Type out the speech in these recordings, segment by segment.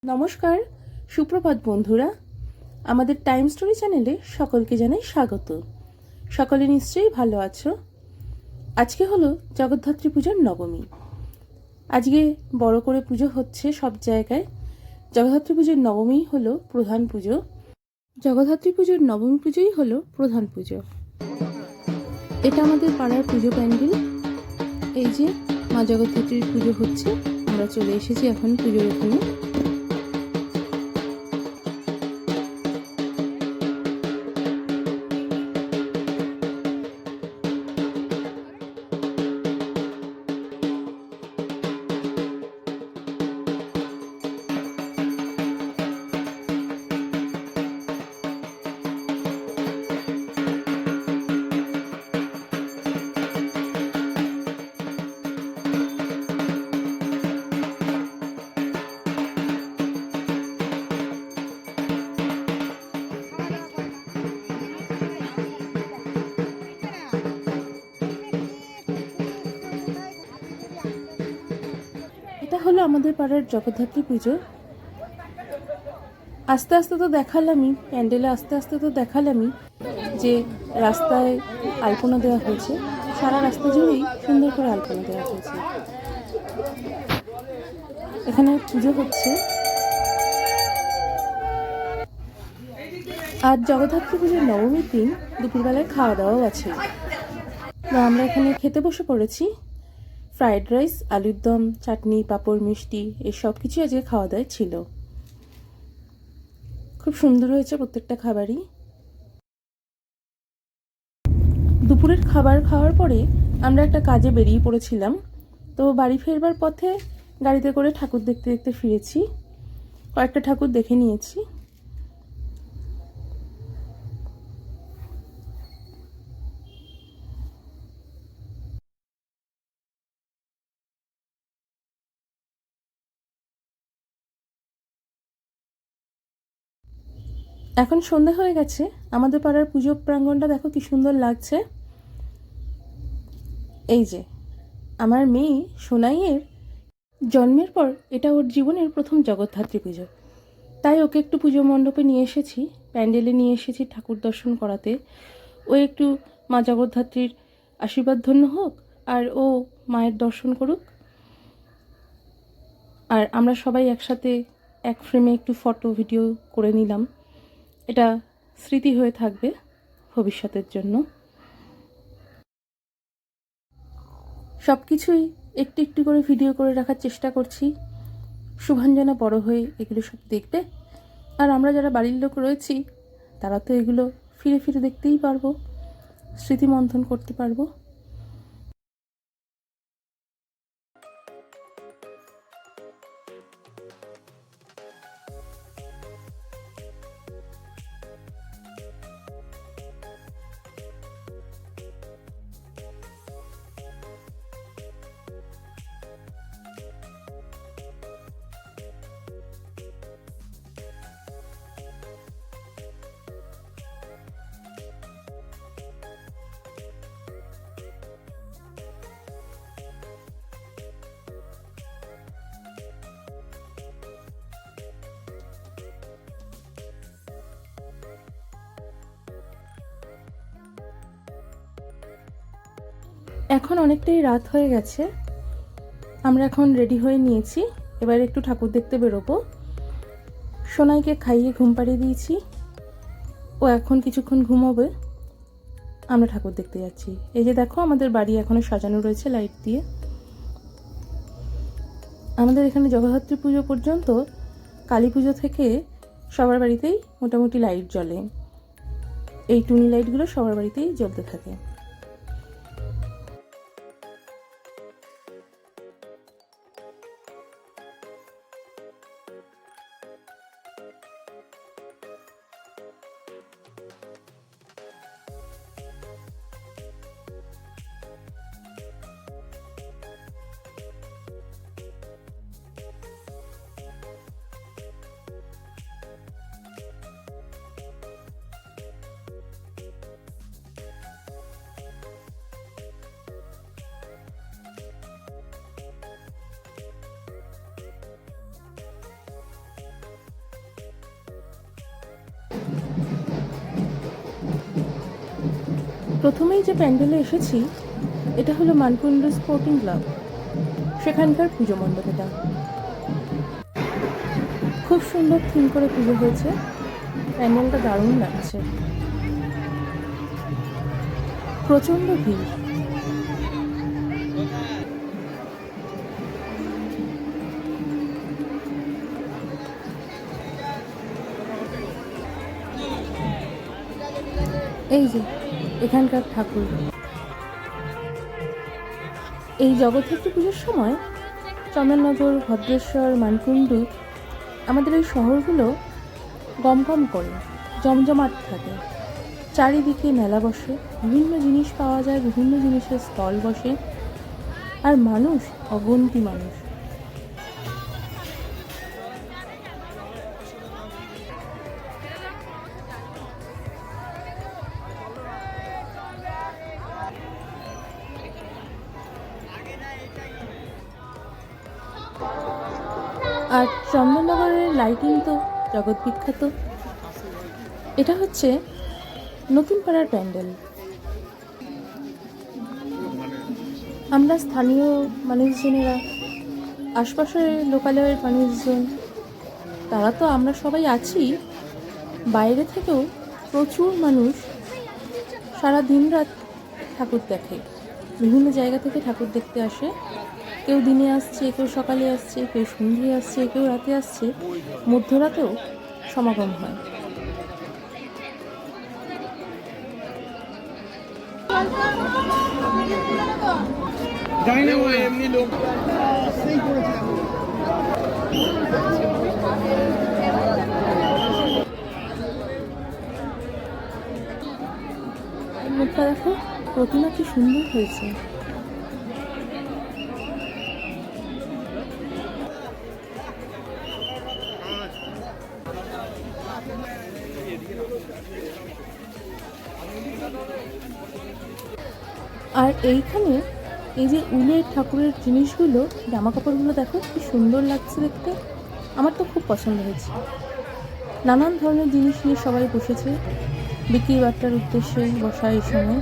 নমস্কার, সুপ্রভাত বন্ধুরা। আমাদের টাইম স্টোরি চ্যানেলে সকলকে জানাই স্বাগত। সকলে নিশ্চয়ই ভালো আছো। আজকে হলো জগদ্ধাত্রী পুজোর নবমী। আজকে বড় করে পুজো হচ্ছে সব জায়গায়। জগদ্ধাত্রী পুজোর নবমী হলো প্রধান পুজো। জগদ্ধাত্রী পুজোর নবমী পুজোই হলো প্রধান পুজো। এটা আমাদের পাড়ার পুজো প্যান্ডেল। এই যে মা জগদ্ধাত্রীর পুজো হচ্ছে, আমরা চলে এসেছি এখন পুজোর ওখানে। এটা হলো আমাদের পাড়ার জগদ্ধাত্রী পুজো। আস্তে আস্তে তো দেখালামই, প্যান্ডেলে আস্তে আস্তে তো দেখালামই যে রাস্তায় আলপনা দেওয়া হয়েছে। সারা রাস্তা জুড়েই সুন্দর করে আলপনা দেওয়া হয়েছে। এখানে পুজো হচ্ছে। আর জগদ্ধাত্রী পুজোর নবমীর দিন দুপুরবেলায় খাওয়া দাওয়াও আছে। আমরা এখানে খেতে বসে পড়েছি। ফ্রাইড রাইস, আলুর দম, চাটনি, পাঁপড়, মিষ্টি, এই সব কিছু আজকে খাওয়া দাওয়া ছিল। খুব সুন্দর হয়েছে প্রত্যেকটা খাবারই। দুপুরের খাবার খাওয়ার পরে আমরা একটা কাজে বেরিয়ে পড়েছিলাম। তো বাড়ি ফেরবার পথে গাড়িতে করে ঠাকুর দেখতে দেখতে ফিরেছি। কয়েকটা ঠাকুর দেখে নিয়েছি। এখন সন্ধে হয়ে গেছে। আমাদের পাড়ার পুজো প্রাঙ্গণটা দেখো কি সুন্দর লাগছে। এই যে আমার মেয়ে সোনাইয়ের জন্মের পর এটা ওর জীবনের প্রথম জগদ্ধাত্রী পুজো। তাই ওকে একটু পুজো মণ্ডপে নিয়ে এসেছি, প্যান্ডেলে নিয়ে এসেছি ঠাকুর দর্শন করাতে। ও একটু মা জগদ্ধাত্রীর আশীর্বাদ ধন্য হোক, আর ও মায়ের দর্শন করুক। আর আমরা সবাই একসাথে এক ফ্রেমে একটু ফটো ভিডিও করে নিলাম। এটা স্মৃতি হয়ে থাকবে ভবিষ্যতের জন্য। সব কিছুই একটু একটু করে ভিডিও করে রাখার চেষ্টা করছি। শুভাঞ্জনা বড় হয়ে এগুলো সব দেখবে, আর আমরা যারা বাড়ির লোক রয়েছি তারা তো এগুলো ফিরে ফিরে দেখতেই পারবো, স্মৃতিমন্থন করতে পারবো। এখন অনেকটাই রাত হয়ে গেছে। আমরা এখন রেডি হয়ে নিয়েছি, এবার একটু ঠাকুর দেখতে বেরোবো। সোনাইকে খাইয়ে ঘুম পাড়িয়ে দিয়েছি, ও এখন কিছুক্ষণ ঘুমোবে। আমরা ঠাকুর দেখতে যাচ্ছি। এই যে দেখো আমাদের বাড়ি এখনো সাজানো রয়েছে লাইট দিয়ে। আমাদের এখানে জগদ্ধাত্রী পুজো পর্যন্ত, কালী পুজো থেকে সবার বাড়িতেই মোটামুটি লাইট জ্বলে। এই টুনি লাইটগুলো সবার বাড়িতেই জ্বলতে থাকে। প্রথমেই যে প্যান্ডেলে এসেছি এটা হলো মানকুণ্ড স্পোর্টিং ক্লাব, সেখানকার পুজো মণ্ডপটা। খুব সুন্দর থিম করে পুজো হয়েছে, প্যান্ডেলটা দারুণ লাগছে। প্রচণ্ড ভিড়। এই যে এখানকার ঠাকুর। এই জগদ্ধাত্রী পুজোর সময় চন্দননগর, ভদ্রেশ্বর, মানকুণ্ড, আমাদের এই শহরগুলো গমগম করে, জমজমাট থাকে। চারিদিকে মেলা বসে, বিভিন্ন জিনিস পাওয়া যায়, বিভিন্ন জিনিসের স্টল বসে, আর মানুষ অগন্তি মানুষ। আর চন্দননগরের লাইটিং তো জগৎ বিখ্যাত। এটা হচ্ছে নতুন পাড়ার প্যান্ডেল। আমরা স্থানীয় মানুষজনেরা, আশপাশের লোকালয়ের মানুষজন, তারা তো আমরা সবাই আছি, বাইরে থেকেও প্রচুর মানুষ সারা দিন রাত ঠাকুর দেখে। বিভিন্ন জায়গা থেকে ঠাকুর দেখতে আসে। কেউ দিনে আসছে, কেউ সকালে আসছে, কেউ সন্ধ্যে আসছে, কেউ রাতে আসছে, মধ্যরাতেও সমাগম হয়। মুখটা দেখো, প্রতিমা কি সুন্দর হয়েছে। আর এইখানে এই যে উলের ঠাকুরের জিনিসগুলো, জামা কাপড়গুলো দেখো কি সুন্দর লাগছে দেখতে। আমার তো খুব পছন্দ হয়েছে। নানান ধরনের জিনিস নিয়ে সবাই বসেছে বিক্রি বাট্টার উদ্দেশ্যে বসা। এই সময়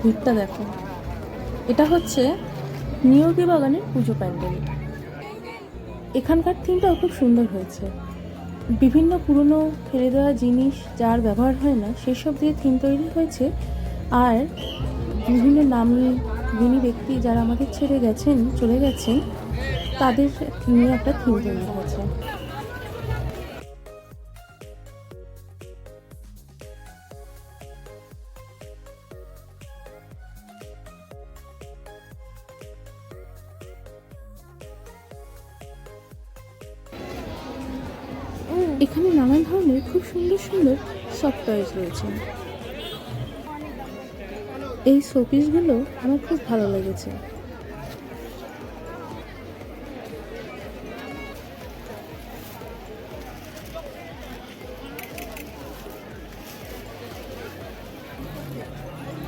ভিড়টা দেখো। এটা হচ্ছে নিয়োগী বাগানের পুজো প্যান্ডেল। এখানকার থিমটাও খুব সুন্দর হয়েছে। বিভিন্ন পুরনো ফেলে দেওয়া জিনিস যার ব্যবহার হয় না সেসব দিয়ে থিম তৈরি হয়েছে। আর বিভিন্ন নামী গুণী ব্যক্তি যারা আমাদের ছেড়ে গেছেন, চলে গেছেন, তাদের নিয়ে একটা থিম তৈরি হয়েছে। এখানে নানান ধরনের খুব সুন্দর সুন্দর সফট টয়েস রয়েছে। এই শোপিসগুলো আমার খুব ভালো লেগেছে।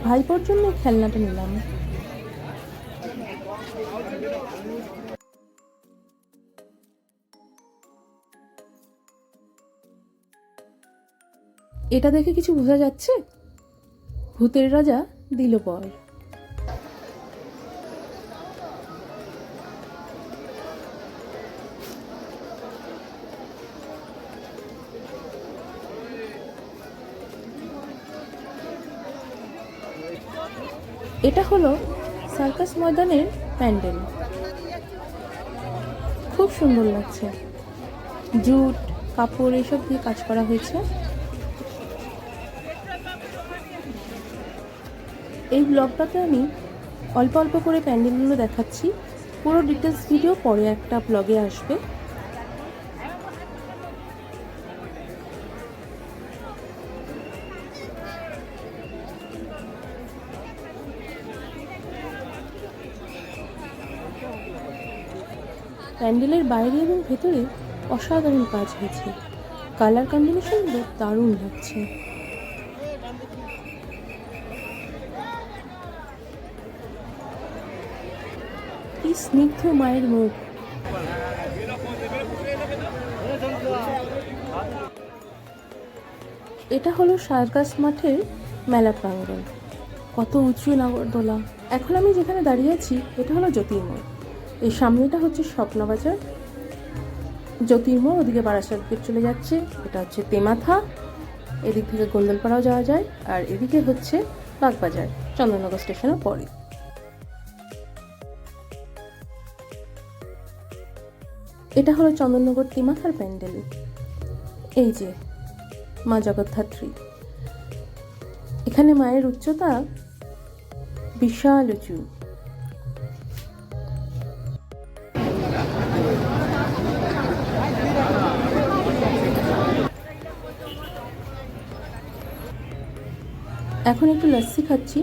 ভাইপোর জন্য খেলনাটা নিলাম। এটা দেখে কিছু বোঝা যাচ্ছে? ভূতের রাজা দিল বর। এটা হলো সার্কাস ময়দানের প্যান্ডেল। খুব সুন্দর লাগছে। জুট, কাপড় এসব দিয়ে কাজ করা হয়েছে। এই ব্লগটাতে আমি অল্প অল্প করে প্যান্ডেলগুলো দেখাচ্ছি। পুরো ডিটেলস ভিডিও পরে একটা ব্লগে আসবে। প্যান্ডেলের বাইরে এবং ভেতরে অসাধারণ কাজ হয়েছে। কালার কম্বিনেশনগুলো দারুণ লাগছে। কি স্নিগ্ধ মায়ের মুখ। এটা হলো সার্কাস মাঠের মেলা প্রাঙ্গণ। কত উঁচু নাগরদোলা। এখন আমি যেখানে দাঁড়িয়ে আছি এটা হলো জ্যোতির্ময়। এই সামনেটা হচ্ছে স্বপ্নবাজার। জ্যোতির্ময় ওদিকে বারাসাত গেট চলে যাচ্ছে, এটা হচ্ছে তেমাথা। এদিক থেকে গোন্দলপাড়াও যাওয়া যায়, আর এদিকে হচ্ছে বাগবাজার, চন্দননগর স্টেশনের পরে। এটা হলো চন্দননগর তেমাথার প্যান্ডেল। এই যে মা জগদ্ধাত্রী, এখানে মায়ের উচ্চতা বিশাল উঁচু। এখন একটু লস্যি খাচ্ছি।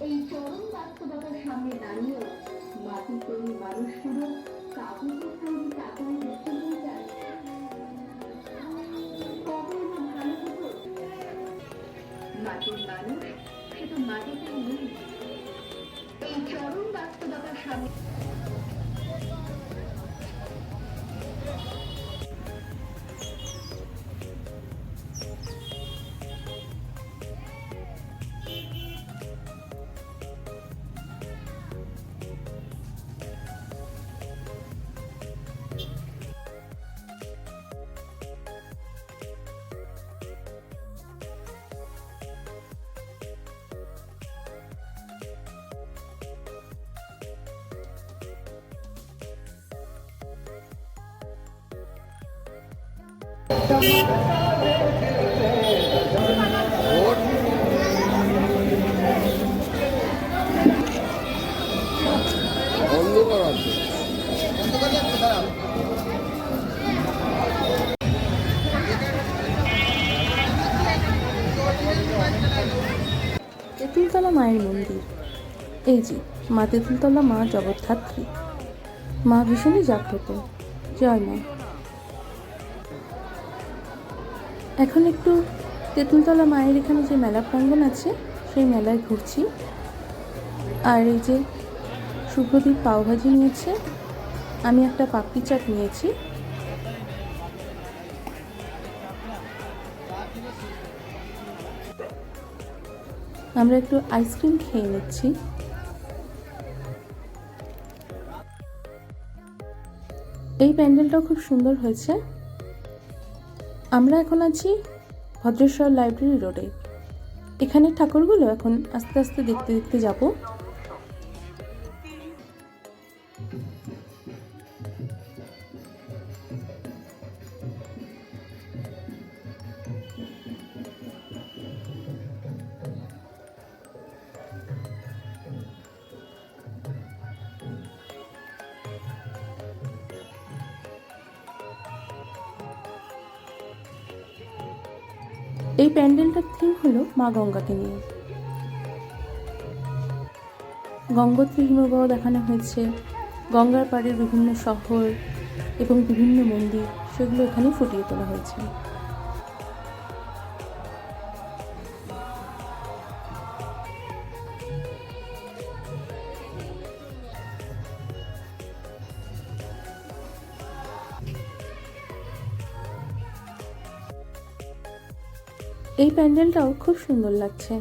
এই চরম বাস্তবতার সামনে দাঁড়িয়ে মাটির তৈরি মানুষগুলো কাগজের তৈরি টাকায় দেখতে হয়ে যায়। কবে না ভালো হতো মাটির মানুষ, সেটা মাটিতেই নেই। এই চরম বাস্তবতার সামনে তেঁতুলতলা মায়ের মন্দির। এই যে মা তেঁতুলতলা মা জগদ্ধাত্রী, মা ভীষণই জাগ্রত। জয় মা। এখন একটু তেঁতুলতলা মায়ের এখানে যে মেলা প্রাঙ্গণ আছে সেই মেলায় ঘুরছি। আর এই যে শুভ্রদীপ পাওভাজি নিয়েছে, আমি একটা পাপড়ি চাট নিয়েছি। আমরা একটু আইসক্রিম খেয়ে নিচ্ছি। এই প্যান্ডেলটাও খুব সুন্দর হয়েছে। আমরা এখন আছি ভদ্রেশ্বর লাইব্রেরি রোডে। এখানে ঠাকুরগুলো এখন আস্তে আস্তে দেখতে দেখতে যাব। এই প্যান্ডেলটার থিম হলো মা গঙ্গাকে নিয়ে। গঙ্গোত্রী হিমবাহ দেখানো হয়েছে, গঙ্গার পাড়ের বিভিন্ন শহর এবং বিভিন্ন মন্দির, সেগুলো এখানে ফুটিয়ে তোলা হয়েছে। এই প্যান্ডেলটাও খুব সুন্দর লাগছে।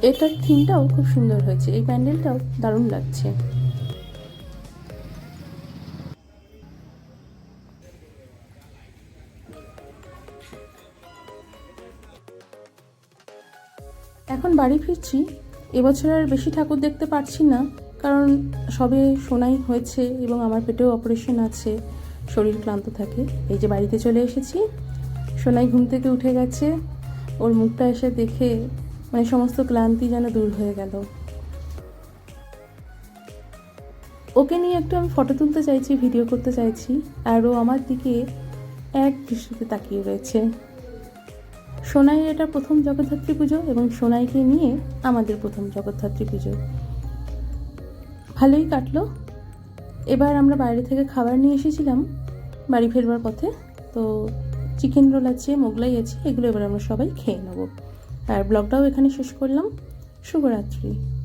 এটার থিমটাও খুব সুন্দর হয়েছে, এই প্যান্ডেলটাও দারুণ লাগছে। এখন বাড়ি ফিরছি। এবছর আর বেশি ঠাকুর দেখতে পারছি না, কারণ সবে সোনাই হয়েছে এবং আমার পেটেও অপারেশন আছে, শরীর ক্লান্ত থাকে। এই যে বাড়িতে চলে এসেছি, সোনাই ঘুম থেকে উঠে গেছে, ওর মুখটা এসে দেখে মানে সমস্ত ক্লান্তি যেন দূর হয়ে গেল। ওকে নিয়ে একটু আমি ফটো তুলতে চাইছি, ভিডিও করতে চাইছি, আর ও আমার দিকে এক দৃষ্টিতে তাকিয়ে রয়েছে। সোনাইয়ের এটা প্রথম জগদ্ধাত্রী পুজো এবং সোনাইকে নিয়ে আমাদের প্রথম জগদ্ধাত্রী পুজো। ভালোই কাটলো। এবার আমরা বাইরে থেকে খাবার নিয়ে এসেছিলাম বাড়ি ফেরবার পথে, তো চিকেন রোল আছে, মোগলাই আছে, এগুলো এবার আমরা সবাই খেয়ে নেবো। আর ব্লগটাও এখানে শেষ করলাম। শুভরাত্রি।